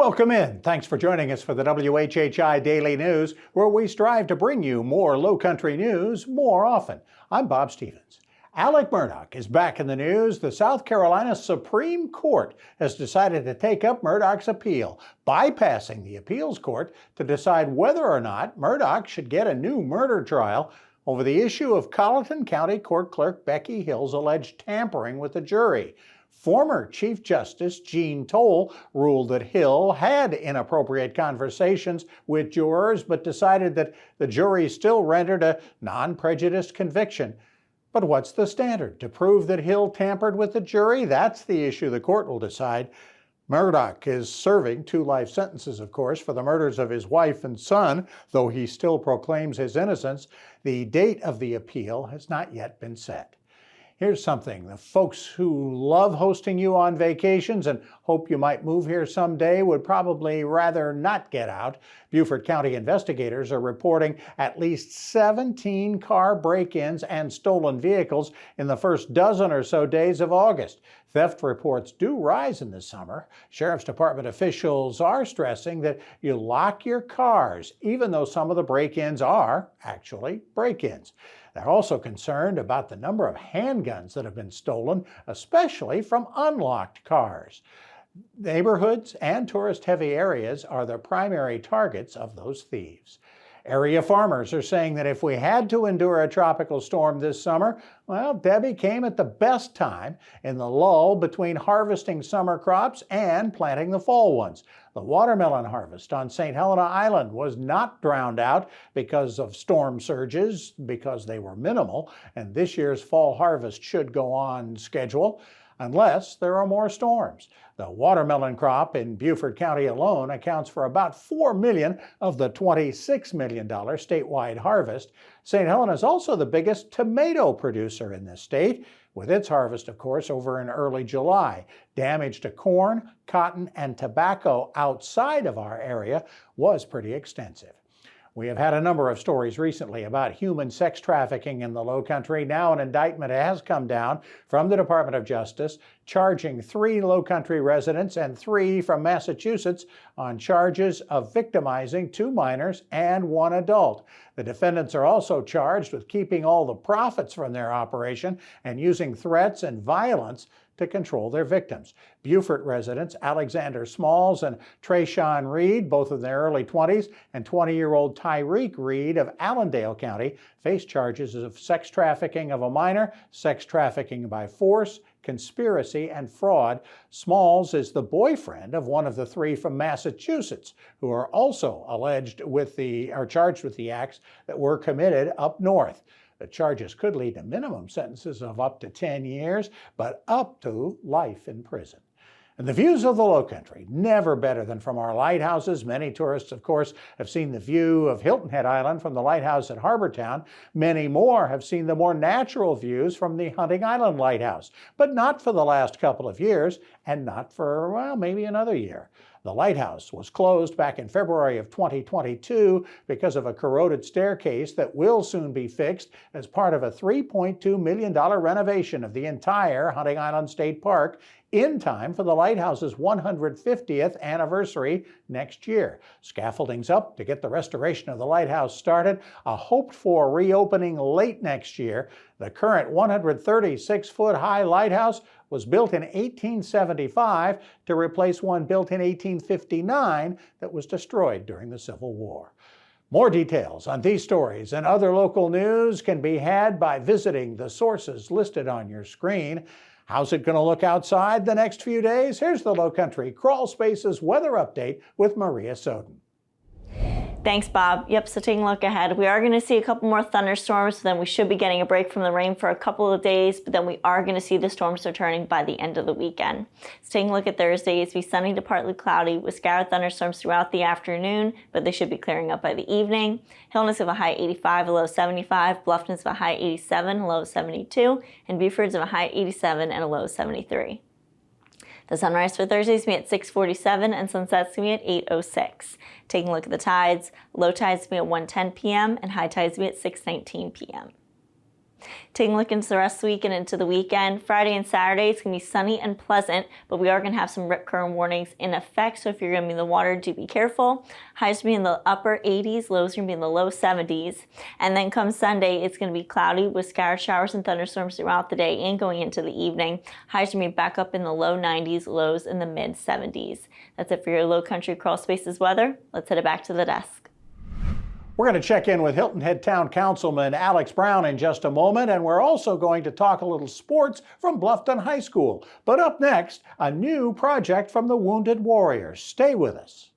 Welcome in. Thanks for joining us for the WHHI Daily News, where we strive to bring you more Lowcountry news more often. I'm Bob Stevens. Alec Murdaugh is back in the news. The South Carolina Supreme Court has decided to take up Murdaugh's appeal, bypassing the appeals court to decide whether or not Murdaugh should get a new murder trial over the issue of Colleton County Court Clerk Becky Hill's alleged tampering with the jury. Former Chief Justice Jean Toll ruled that Hill had inappropriate conversations with jurors, but decided that the jury still rendered a non-prejudiced conviction. But what's the standard? To prove that Hill tampered with the jury? That's the issue the court will decide. Murdaugh is serving 2 life sentences, of course, for the murders of his wife and son, though he still proclaims his innocence. The date of the appeal has not yet been set. Here's something the folks who love hosting you on vacations and hope you might move here someday would probably rather not get out. Beaufort County investigators are reporting at least 17 car break-ins and stolen vehicles in the first dozen or so days of August. Theft reports do rise in the summer. Sheriff's Department officials are stressing that you lock your cars, even though some of the break-ins are actually break-ins. They're also concerned about the number of handguns that have been stolen, especially from unlocked cars. Neighborhoods and tourist-heavy areas are the primary targets of those thieves. Area farmers are saying that if we had to endure a tropical storm this summer, well, Debbie came at the best time in the lull between harvesting summer crops and planting the fall ones. The watermelon harvest on St. Helena Island was not drowned out because of storm surges, because they were minimal, and this year's fall harvest should go on schedule unless there are more storms. The watermelon crop in Beaufort County alone accounts for about $4 million of the $26 million statewide harvest. St. Helena is also the biggest tomato producer in the state, with its harvest, of course, over in early July. Damage to corn, cotton, and tobacco outside of our area was pretty extensive. We have had a number of stories recently about human sex trafficking in the Lowcountry. Now an indictment has come down from the Department of Justice, charging 3 Lowcountry residents and 3 from Massachusetts on charges of victimizing 2 minors and 1 adult. The defendants are also charged with keeping all the profits from their operation and using threats and violence to control their victims. Beaufort residents Alexander Smalls and Trayshawn Reed, both in their early 20s, and 20-year-old Tyreek Reed of Allendale County face charges of sex trafficking of a minor, sex trafficking by force, conspiracy, and fraud. Smalls is the boyfriend of one of the 3 from Massachusetts, who are also charged with the acts that were committed up north. The charges could lead to minimum sentences of up to 10 years, but up to life in prison. And the views of the Lowcountry, never better than from our lighthouses. Many tourists, of course, have seen the view of Hilton Head Island from the lighthouse at Harbor Town. Many more have seen the more natural views from the Hunting Island Lighthouse, but not for the last couple of years, and not for, well, maybe another year. The lighthouse was closed back in February of 2022 because of a corroded staircase that will soon be fixed as part of a $3.2 million renovation of the entire Hunting Island State Park in time for the lighthouse's 150th anniversary next year. Scaffolding's up to get the restoration of the lighthouse started, a hoped-for reopening late next year. The current 136-foot high lighthouse was built in 1875 to replace one built in 1859 that was destroyed during the Civil War. More details on these stories and other local news can be had by visiting the sources listed on your screen. How's it going to look outside the next few days? Here's the Lowcountry Crawl Spaces weather update with Maria Soden. Thanks, Bob. Yep, so taking a look ahead, we are going to see a couple more thunderstorms, so then we should be getting a break from the rain for a couple of days, but then we are going to see the storms returning by the end of the weekend. So taking a look at Thursday, it's be sunny to partly cloudy with scattered thunderstorms throughout the afternoon, but they should be clearing up by the evening. Hilton's of a high 85, a low 75. Bluffton's of a high 87, a low 72. And Beaufort's of a high 87 and a low 73. The sunrise for Thursday is going to be at 6:47 and sunset's going to be at 8:06. Taking a look at the tides, low tides will be at 1:10 p.m. and high tides will be at 6:19 p.m. Taking a look into the rest of the week and into the weekend, Friday and Saturday, it's going to be sunny and pleasant, but we are going to have some rip current warnings in effect, so if you're going to be in the water, do be careful. Highs will be in the upper 80s, lows are going to be in the low 70s. And then come Sunday, it's going to be cloudy with scattered showers and thunderstorms throughout the day and going into the evening. Highs are going to be back up in the low 90s, lows in the mid 70s. That's it for your Low Country Crawl Spaces weather. Let's head it back to the desk. We're going to check in with Hilton Head Town Councilman Alex Brown in just a moment, and we're also going to talk a little sports from Bluffton High School. But up next, a new project from the Wounded Warriors. Stay with us.